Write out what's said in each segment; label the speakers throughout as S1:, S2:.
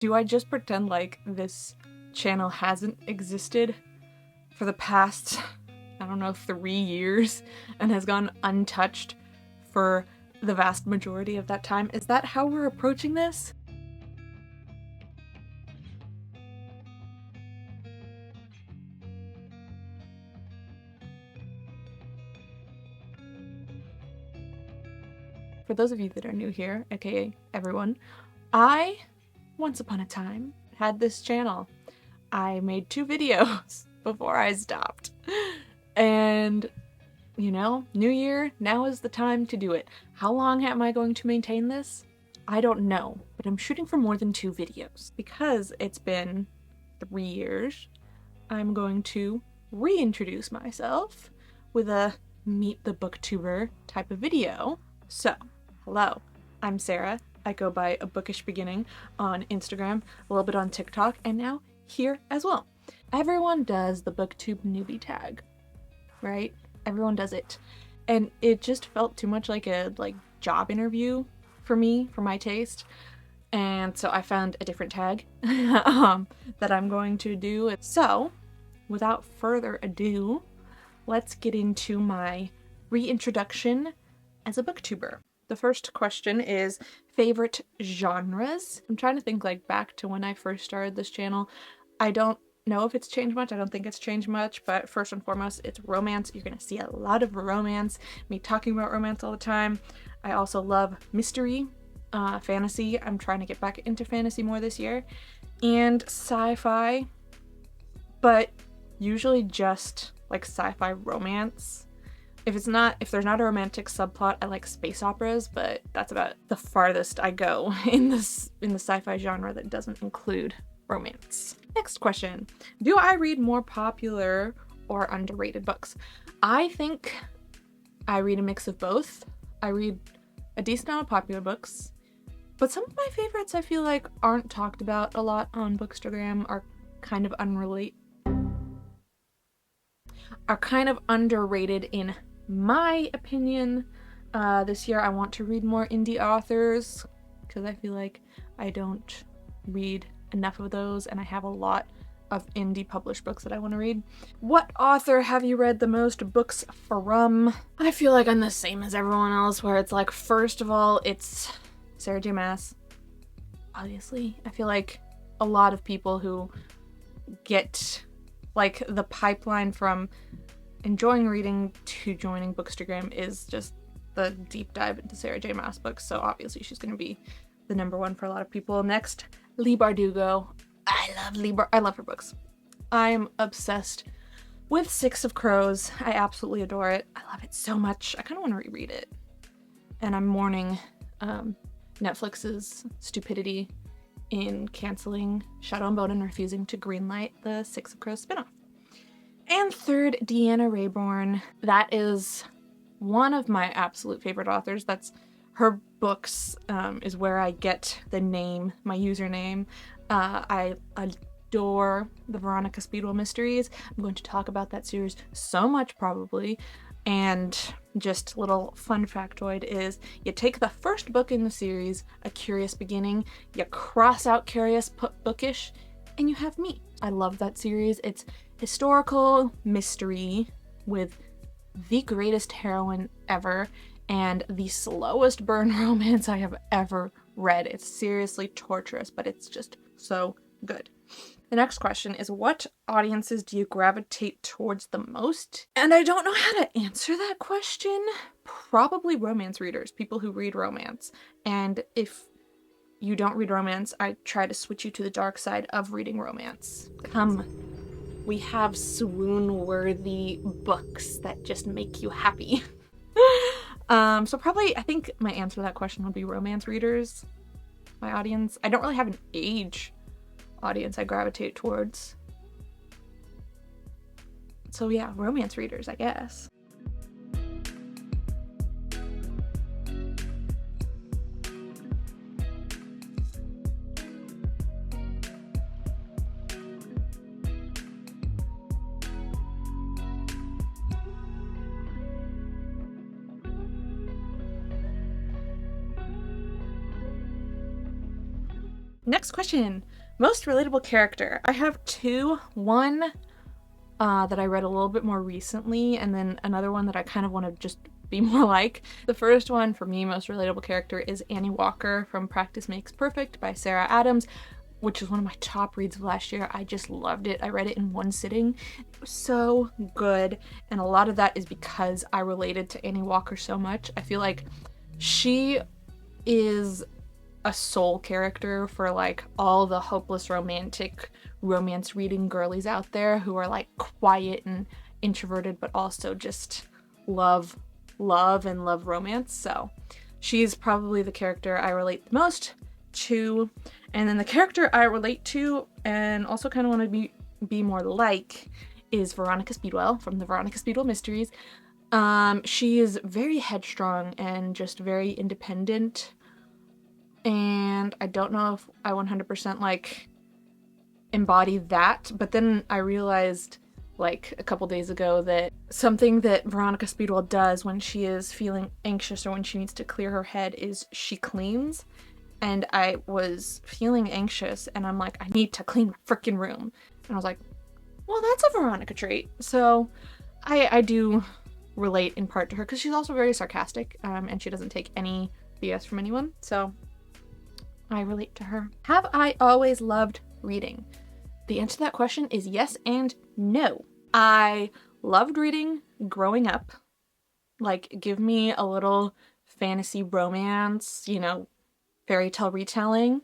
S1: Do I just pretend like this channel hasn't existed for the past, I don't know, 3 years and has gone untouched for the vast majority of that time? Is that how we're approaching this? For those of you that are new here, aka everyone, I, once upon a time, had this channel. I made 2 videos before I stopped. And, you know, new year, now is the time to do it. How long am I going to maintain this? I don't know, but I'm shooting for more than 2 videos. Because it's been 3 years, I'm going to reintroduce myself with a Meet the BookTuber type of video. So, hello, I'm Sarah. I go by A Bookish Beginning on Instagram, a little bit on TikTok, and now here as well. Everyone does the BookTube newbie tag, right? Everyone does it. And it just felt too much like a job interview for me, for my taste. And so I found a different tag that I'm going to do. So, without further ado, let's get into my reintroduction as a booktuber. The first question is favorite genres. I'm trying to think back to when I first started this channel. I don't know if it's changed much. I don't think it's changed much, but first and foremost, it's romance. You're gonna see a lot of romance, me talking about romance all the time. I also love mystery, fantasy. I'm trying to get back into fantasy more this year, and sci-fi, but usually just sci-fi romance. If there's not a romantic subplot, I like space operas, but that's about the farthest I go in the sci-fi genre that doesn't include romance. Next question. Do I read more popular or underrated books? I think I read a mix of both. I read a decent amount of popular books, but some of my favorites I feel like aren't talked about a lot on Bookstagram, are kind of underrated in my opinion. This year I want to read more indie authors because I feel like I don't read enough of those, and I have a lot of indie published books that I want to read. What author have you read the most books from? I feel like I'm the same as everyone else, where it's first of all, it's Sarah J. Maas. Obviously, I feel like a lot of people who get the pipeline from enjoying reading to joining Bookstagram is just the deep dive into Sarah J. Maas books, so obviously she's going to be the number one for a lot of people. Next, Leigh Bardugo. I love her books. I'm obsessed with Six of Crows. I absolutely adore it. I love it so much. I kind of want to reread it. And I'm mourning Netflix's stupidity in canceling Shadow and Bone and refusing to greenlight the Six of Crows spinoff. And third, Deanna Raybourn. That is one of my absolute favorite authors. That's her books is where I get the name, my username. I adore the Veronica Speedwell mysteries. I'm going to talk about that series so much probably. And just little fun factoid is you take the first book in the series, A Curious Beginning, you cross out Curious, put Bookish, and you have me. I love that series. It's historical mystery with the greatest heroine ever and the slowest burn romance I have ever read. It's seriously torturous, but it's just so good. The next question is, what audiences do you gravitate towards the most? And I don't know how to answer that question. Probably romance readers, people who read romance. And if you don't read romance, I try to switch you to the dark side of reading romance. Come, we have swoon-worthy books that just make you happy. So probably, I think my answer to that question would be romance readers, my audience. I don't really have an age audience I gravitate towards. So yeah, romance readers, I guess. Next question. Most relatable character. I have two. One that I read a little bit more recently, and then another one that I kind of want to just be more like. The first one for me, most relatable character, is Annie Walker from Practice Makes Perfect by Sarah Adams, which is one of my top reads of last year. I just loved it. I read it in one sitting. It was so good, and a lot of that is because I related to Annie Walker so much. I feel like she is a soul character for like all the hopeless romantic romance reading girlies out there who are like quiet and introverted but also just love romance. So she's probably the character I relate the most to. And then the character I relate to and also kind of want to be more like is Veronica Speedwell from the Veronica Speedwell Mysteries. She is very headstrong and just very independent, and I don't know if I 100% like embody that, but then I realized like a couple days ago that something that Veronica Speedwell does when she is feeling anxious or when she needs to clear her head is she cleans. And I was feeling anxious and I'm like, I need to clean my freaking room. And I was like, well, that's a Veronica trait. So I do relate in part to her because she's also very sarcastic, and she doesn't take any BS from anyone. So I relate to her. Have I always loved reading? The answer to that question is yes and no. I loved reading growing up. Like, give me a little fantasy romance, you know, fairy tale retelling.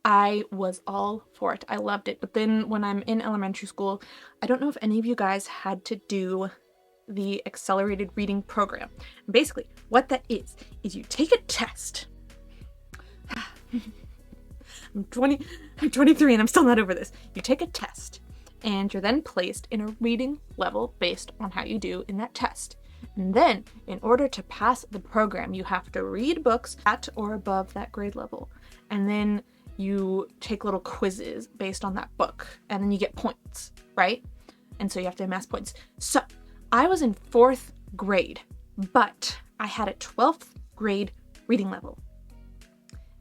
S1: I was all for it. I loved it. But then when I'm in elementary school, I don't know if any of you guys had to do the accelerated reading program. And basically, what that is you take a test. I'm 23 and I'm still not over this. You take a test and you're then placed in a reading level based on how you do in that test. And then, in order to pass the program, you have to read books at or above that grade level. And then you take little quizzes based on that book. And then you get points, right? And so you have to amass points. So, I was in 4th grade, but I had a 12th grade reading level.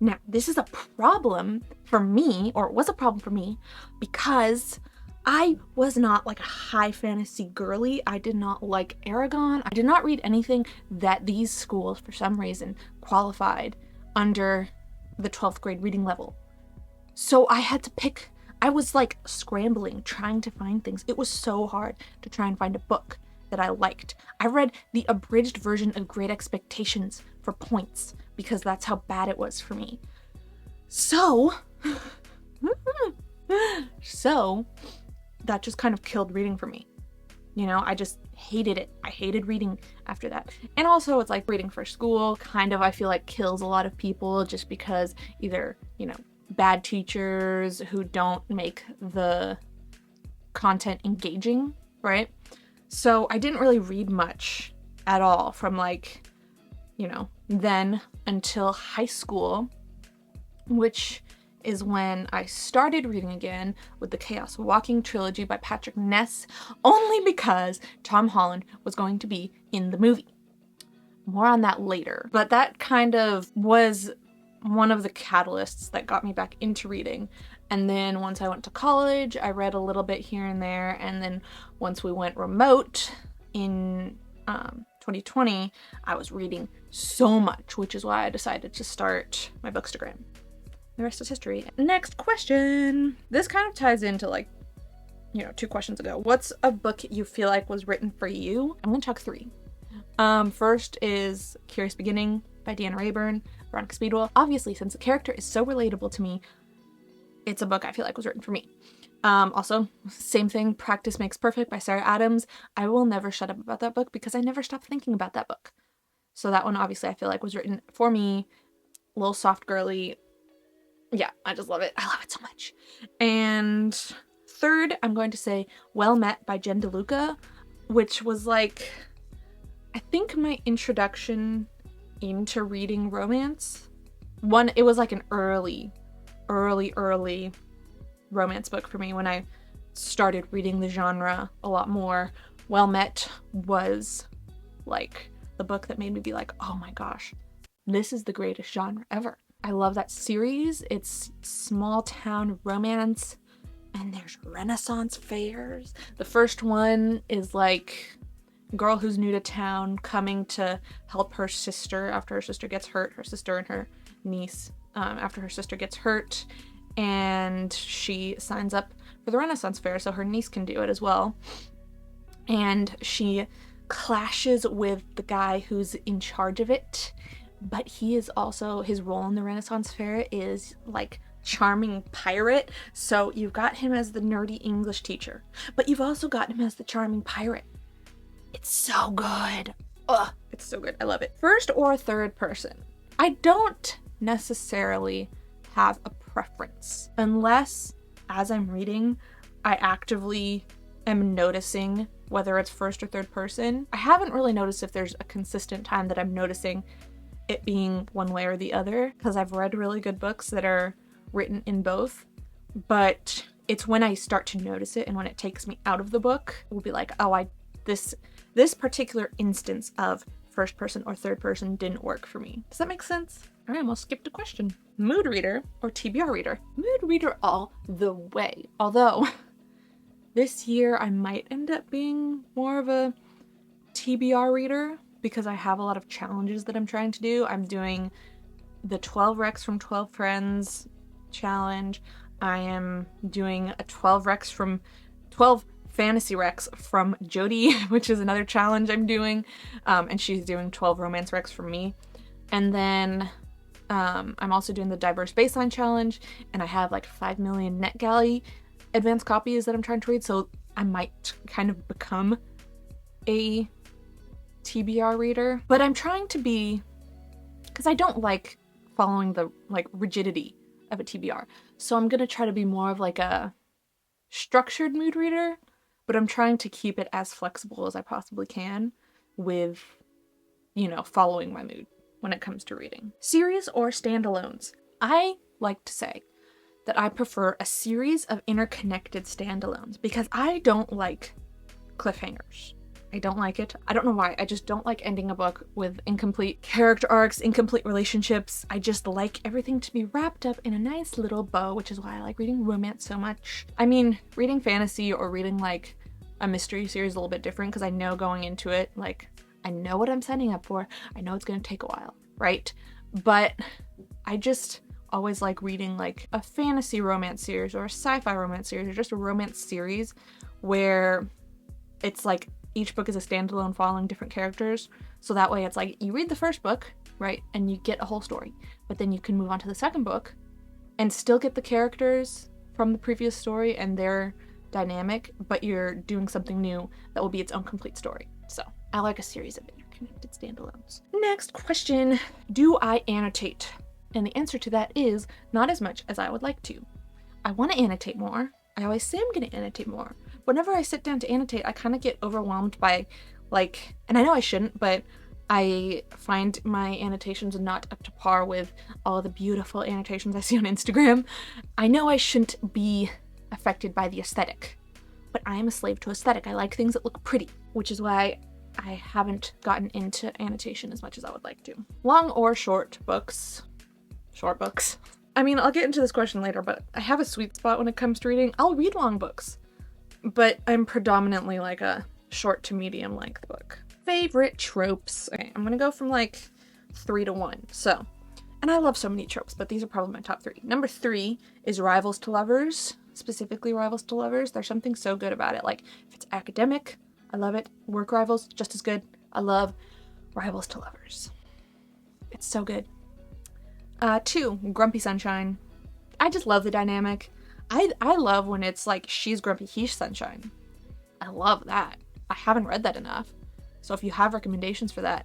S1: Now, this is a problem for me, or it was a problem for me, because I was not like a high fantasy girly. I did not like Aragon. I did not read anything that these schools, for some reason, qualified under the 12th grade reading level. So I had to pick. I was like scrambling, trying to find things. It was so hard to try and find a book that I liked. I read the abridged version of Great Expectations for points because that's how bad it was for me. So that just kind of killed reading for me. You know, I just hated it. I hated reading after that. And also it's like reading for school kind of, I feel like, kills a lot of people just because either, you know, bad teachers who don't make the content engaging, right? So I didn't really read much at all from like, you know, then until high school, which is when I started reading again with the Chaos Walking trilogy by Patrick Ness, only because Tom Holland was going to be in the movie. More on that later. But that kind of was one of the catalysts that got me back into reading. And then once I went to college, I read a little bit here and there. And then once we went remote in 2020, I was reading so much, which is why I decided to start my Bookstagram. The rest is history. Next question. This kind of ties into like, you know, 2 questions ago. What's a book you feel like was written for you? I'm gonna talk 3. First is Curious Beginning by Deanna Rayburn, Veronica Speedwell. Obviously, since the character is so relatable to me, it's a book I feel like was written for me. Also, same thing, Practice Makes Perfect by Sarah Adams. I will never shut up about that book because I never stopped thinking about that book. So that one obviously I feel like was written for me. Little soft girly. Yeah, I just love it. I love it so much. And third, I'm going to say Well Met by Jen DeLuca, which was like, I think my introduction into reading romance. It was like an early romance book for me when I started reading the genre a lot more. Well Met was like the book that made me be like, oh my gosh, this is the greatest genre ever. I love that series. It's small town romance, and there's Renaissance fairs. The first one is like a girl who's new to town coming to help her sister after her sister gets hurt. Her sister and her niece, after her sister gets hurt, and she signs up for the Renaissance fair so her niece can do it as well. And she clashes with the guy who's in charge of it, but he is also, his role in the Renaissance fair is like charming pirate. So you've got him as the nerdy English teacher, but you've also got him as the charming pirate. It's so good. Ugh, it's so good. I love it. First or third person. I don't necessarily have a preference unless, as I'm reading, I actively am noticing whether it's first or third person. I haven't really noticed if there's a consistent time that I'm noticing it being one way or the other, because I've read really good books that are written in both, but it's when I start to notice it and when it takes me out of the book, it will be like, oh, this particular instance of first person or third person didn't work for me. Does that make sense? All right, I'm gonna skip the question. Mood reader or TBR reader? Mood reader all the way. Although this year I might end up being more of a TBR reader because I have a lot of challenges that I'm trying to do. I'm doing the 12 recs from 12 friends challenge. I am doing a 12 fantasy recs from Jody, which is another challenge I'm doing. And she's doing 12 romance recs from me. And then I'm also doing the diverse baseline challenge, and I have like 5 million NetGalley advanced copies that I'm trying to read. So I might kind of become a TBR reader, but I'm trying to be, because I don't like following the like rigidity of a TBR. So I'm gonna try to be more of like a structured mood reader, but I'm trying to keep it as flexible as I possibly can with, you know, following my mood when it comes to reading. Series or standalones? I like to say that I prefer a series of interconnected standalones because I don't like cliffhangers. I don't like it. I don't know why. I just don't like ending a book with incomplete character arcs, incomplete relationships. I just like everything to be wrapped up in a nice little bow, which is why I like reading romance so much. I mean, reading fantasy or reading like a mystery series is a little bit different because I know going into it, like, I know what I'm signing up for. I know it's going to take a while, right? But I just always like reading like a fantasy romance series or a sci-fi romance series or just a romance series where it's like each book is a standalone following different characters. So that way it's like you read the first book, right? And you get a whole story, but then you can move on to the second book and still get the characters from the previous story and their dynamic, but you're doing something new that will be its own complete story. So I like a series of interconnected standalones. Next question, do I annotate? And the answer to that is not as much as I would like to. I want to annotate more. I always say I'm going to annotate more. Whenever I sit down to annotate, I kind of get overwhelmed by like, and I know I shouldn't, but I find my annotations not up to par with all the beautiful annotations I see on Instagram. I know I shouldn't be affected by the aesthetic, but I am a slave to aesthetic. I like things that look pretty, which is why I haven't gotten into annotation as much as I would like to. Long or short books? Short books. I mean, I'll get into this question later, but I have a sweet spot when it comes to reading. I'll read long books, but I'm predominantly like a short to medium length book. Favorite tropes. Okay, I'm gonna go from like 3 to 1. So, and I love so many tropes, but these are probably my top 3. Number 3 is rivals to lovers, specifically rivals to lovers. There's something so good about it. Like if it's academic, I love it. Work rivals, just as good. I love rivals to lovers. It's so good. 2, Grumpy Sunshine. I just love the dynamic. I love when it's like she's grumpy, he's sunshine. I love that. I haven't read that enough. So if you have recommendations for that,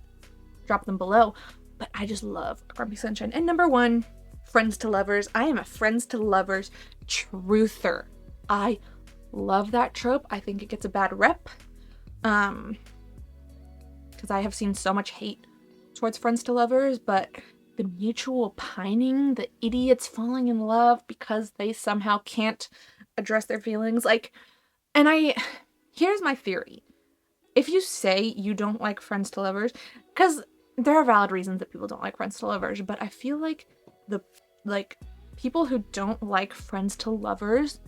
S1: drop them below. But I just love Grumpy Sunshine. And number 1, Friends to Lovers. I am a Friends to Lovers truther. I love that trope. I think it gets a bad rep. Because I have seen so much hate towards Friends to Lovers, but the mutual pining, the idiots falling in love because they somehow can't address their feelings. Like, and here's my theory. If you say you don't like Friends to Lovers, because there are valid reasons that people don't like Friends to Lovers, but I feel like the, like, people who don't like friends to lovers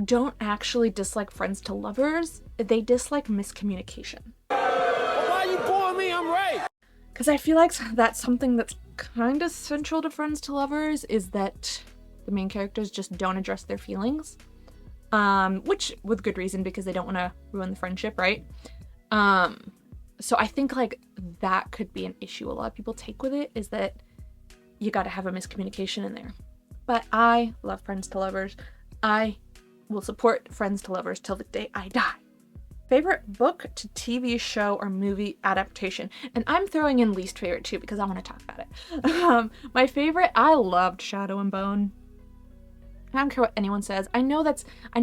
S1: don't actually dislike friends to lovers. They dislike miscommunication.
S2: Well, why you boring me? I'm right.
S1: Because I feel like that's something that's kind of central to friends to lovers, is that the main characters just don't address their feelings. Which with good reason, because they don't want to ruin the friendship, right? So I think like that could be an issue a lot of people take with it, is that you got to have a miscommunication in there. But I love friends to lovers. I will support friends to lovers till the day I die. Favorite book to TV show or movie adaptation. And I'm throwing in least favorite too, because I want to talk about it. My favorite, I loved Shadow and Bone. I don't care what anyone says. I know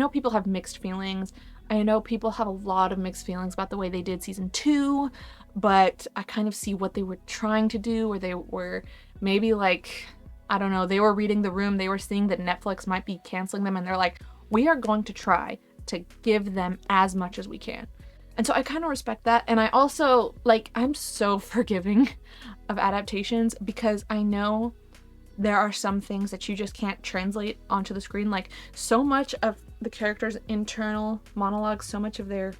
S1: people have mixed feelings. I know people have a lot of mixed feelings about the way they did season 2, but I kind of see what they were trying to do, or they were maybe like, I don't know, they were reading the room, they were seeing that Netflix might be canceling them, and they're like, we are going to try to give them as much as we can. And so I kind of respect that. And I also, like, I'm so forgiving of adaptations, because I know there are some things that you just can't translate onto the screen. Like, so much of the characters' internal monologues, so much of their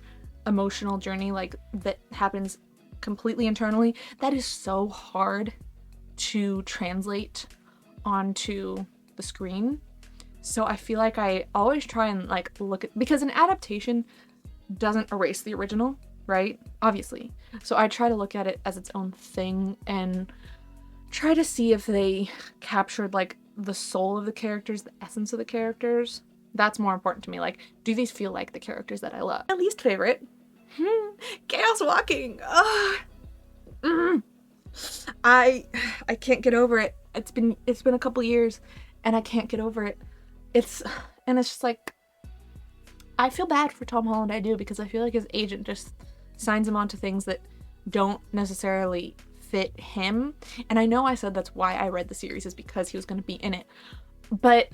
S1: emotional journey, like, that happens completely internally, that is so hard to translate onto the screen. So I feel like I always try and like look at, because an adaptation doesn't erase the original, right? Obviously. So I try to look at it as its own thing and try to see if they captured like the soul of the characters, the essence of the characters. That's more important to me. Like, do these feel like the characters that I love? My least favorite, Chaos Walking. I can't get over it. It's been a couple years and I can't get over it. It's just like, I feel bad for Tom Holland, I do, because I feel like his agent just signs him onto things that don't necessarily fit him. And I know I said that's why I read the series, is because he was going to be in it. But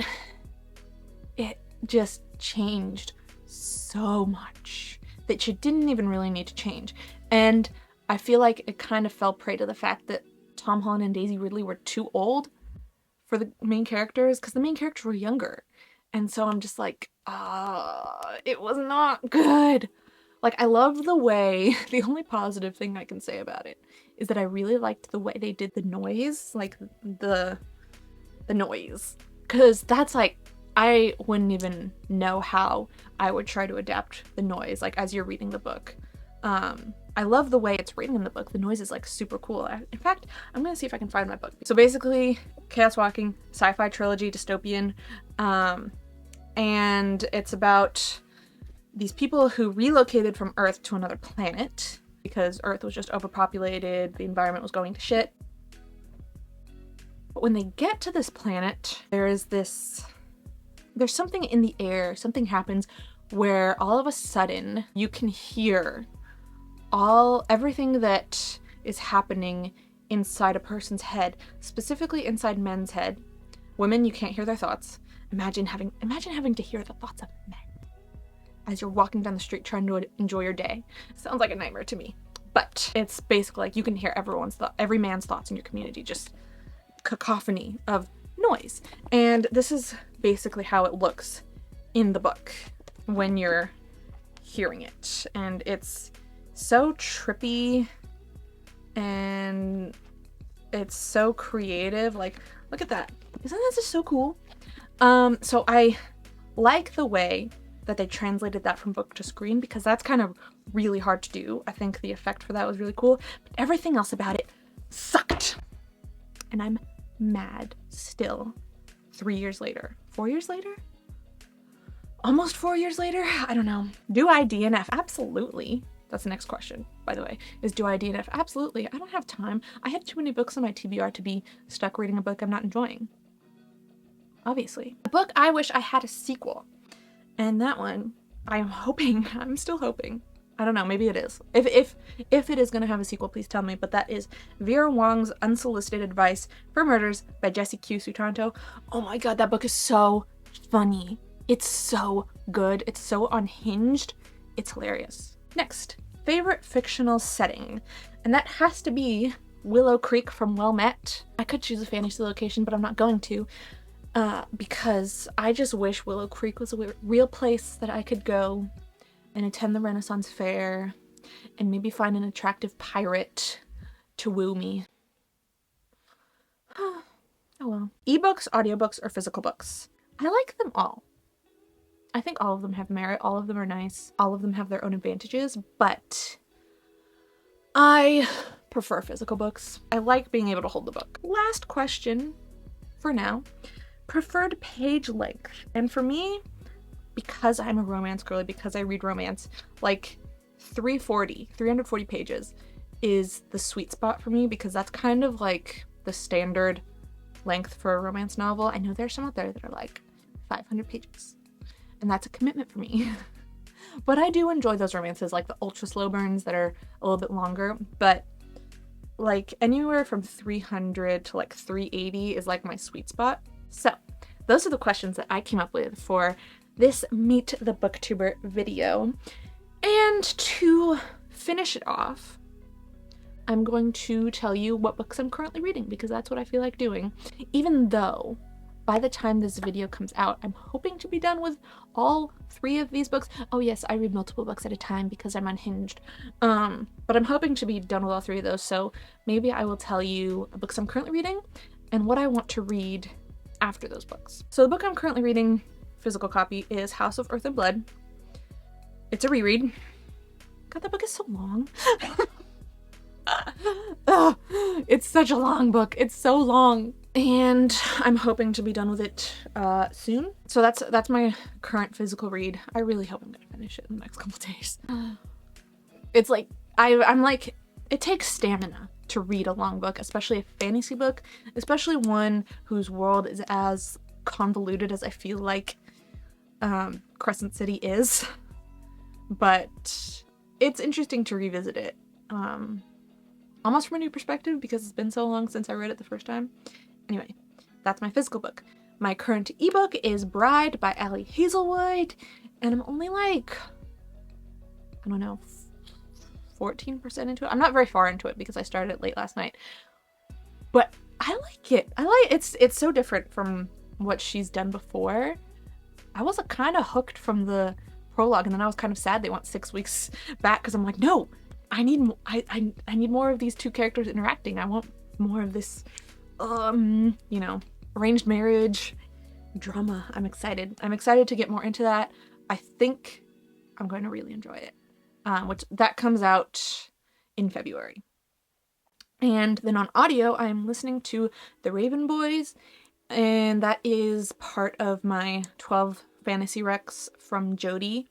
S1: it just changed so much that you didn't even really need to change. And I feel like it kind of fell prey to the fact that Tom Holland and Daisy Ridley were too old for the main characters, because the main characters were younger. And so I'm just like, it was not good. Like, I love the way, the only positive thing I can say about it is that I really liked the way they did the noise, like the noise. Because that's like, I wouldn't even know how I would try to adapt the noise, like as you're reading the book. I love the way it's written in the book. The noise is like super cool. In fact, I'm gonna see if I can find my book. So basically, Chaos Walking, sci-fi trilogy, dystopian, and it's about these people who relocated from Earth to another planet because Earth was just overpopulated, the environment was going to shit. But when they get to this planet, there's something in the air, something happens where all of a sudden you can hear everything that is happening inside a person's head, specifically inside men's head. Women, you can't hear their thoughts. Imagine having to hear the thoughts of men as you're walking down the street trying to enjoy your day. Sounds like a nightmare to me. But it's basically like you can hear every man's thoughts in your community, just cacophony of noise. And this is basically how it looks in the book when you're hearing it. And it's so trippy and it's so creative. Like, look at that. Isn't that just so cool? So I like the way that they translated that from book to screen, because that's kind of really hard to do. I think the effect for that was really cool, but everything else about it sucked. And I'm mad still 3 years later. 4 years later? Almost 4 years later? I don't know. Do I DNF? Absolutely. That's the next question, by the way, is do I DNF? Absolutely. I don't have time. I have too many books on my TBR to be stuck reading a book I'm not enjoying. Obviously. The book I wish I had a sequel. And that one, I'm still hoping. I don't know, maybe it is. If it is gonna have a sequel, please tell me. But that is Vera Wong's Unsolicited Advice for Murders by Jessie Q. Sutanto. Oh my god, that book is so funny. It's so good. It's so unhinged. It's hilarious. Next, favorite fictional setting. And that has to be Willow Creek from Well Met. I could choose a fantasy location, but I'm not going to, because I just wish Willow Creek was a real place that I could go and attend the Renaissance Fair and maybe find an attractive pirate to woo me. Oh well. Ebooks, audiobooks, or physical books? I like them all. I think all of them have merit, all of them are nice, all of them have their own advantages, but I prefer physical books. I like being able to hold the book. Last question for now. Preferred page length. And for me, because I'm a romance girly, because I read romance, like 340 pages is the sweet spot for me, because that's kind of like the standard length for a romance novel. I know there's some out there that are like 500 pages, and that's a commitment for me. But I do enjoy those romances, like the ultra slow burns that are a little bit longer, but like anywhere from 300 to like 380 is like my sweet spot. So those are the questions that I came up with for this Meet the BookTuber video. And to finish it off, I'm going to tell you what books I'm currently reading, because that's what I feel like doing. Even though by the time this video comes out, I'm hoping to be done with all 3 of these books. Oh yes, I read multiple books at a time because I'm unhinged. But I'm hoping to be done with all 3 of those, so maybe I will tell you the books I'm currently reading and what I want to read after those books. So the book I'm currently reading, physical copy, is House of Earth and Blood. It's a reread. God, that book is so long. It's such a long book. It's so long. And I'm hoping to be done with it soon. So that's my current physical read. I really hope I'm gonna finish it in the next couple days. It's like, I'm like, it takes stamina to read a long book, especially a fantasy book, especially one whose world is as convoluted as I feel like Crescent City is. But it's interesting to revisit it. Almost from a new perspective, because it's been so long since I read it the first time. Anyway, that's my physical book. My current ebook is Bride by Ali Hazelwood, and I'm only like, I don't know, 14% into it. I'm not very far into it because I started it late last night. But I like it. It's so different from what she's done before. I was kind of hooked from the prologue, and then I was kind of sad they went 6 weeks back, because I'm like, no, I need more of these 2 characters interacting. I want more of this, arranged marriage drama. I'm excited. I'm excited to get more into that. I think I'm going to really enjoy it. Which that comes out in February. And then on audio, I'm listening to The Raven Boys, and that is part of my 12 fantasy recs from Jody.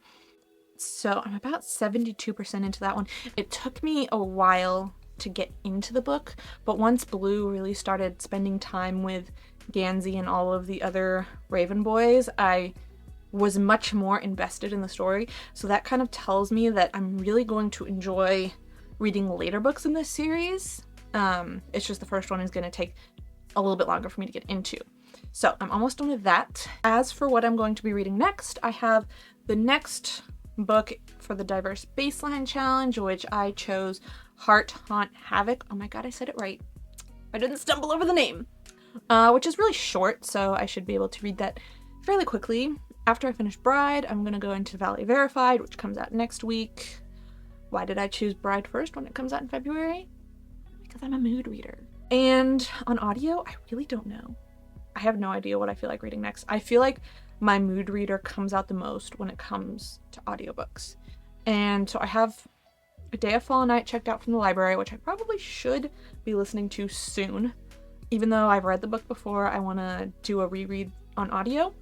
S1: So I'm about 72% into that one. It took me a while to get into the book, but once Blue really started spending time with Gansey and all of the other Raven Boys, I was much more invested in the story. So that kind of tells me that I'm really going to enjoy reading later books in this series. It's just the first one is going to take a little bit longer for me to get into. So I'm almost done with that. As for what I'm going to be reading next, I have the next book for the Diverse Baseline Challenge, which I chose Heart Haunt Havoc. Oh my god, I said it right. I didn't stumble over the name. Which is really short, so I should be able to read that fairly quickly. After I finish Bride, I'm going to go into Valley Verified, which comes out next week. Why did I choose Bride first when it comes out in February? Because I'm a mood reader. And on audio, I really don't know. I have no idea what I feel like reading next. I feel like my mood reader comes out the most when it comes to audiobooks. And so I have A Day of Fallen Night checked out from the library, which I probably should be listening to soon. Even though I've read the book before, I want to do a reread on audio.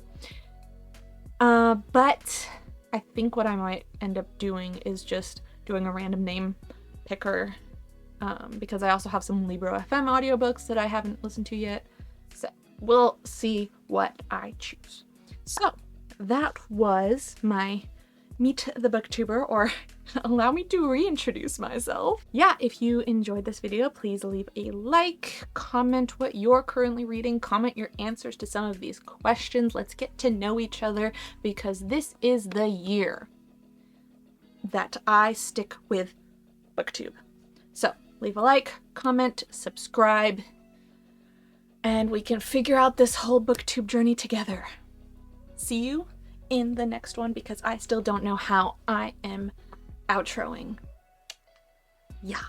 S1: But I think what I might end up doing is just doing a random name picker, because I also have some Libro FM audiobooks that I haven't listened to yet. So we'll see what I choose. So that was my Meet the BookTuber, or allow me to reintroduce myself. Yeah, if you enjoyed this video, please leave a like, comment what you're currently reading, comment your answers to some of these questions. Let's get to know each other, because this is the year that I stick with BookTube. So leave a like, comment, subscribe, and we can figure out this whole BookTube journey together. See you in the next one because I still don't know how I am outroing. Yeah.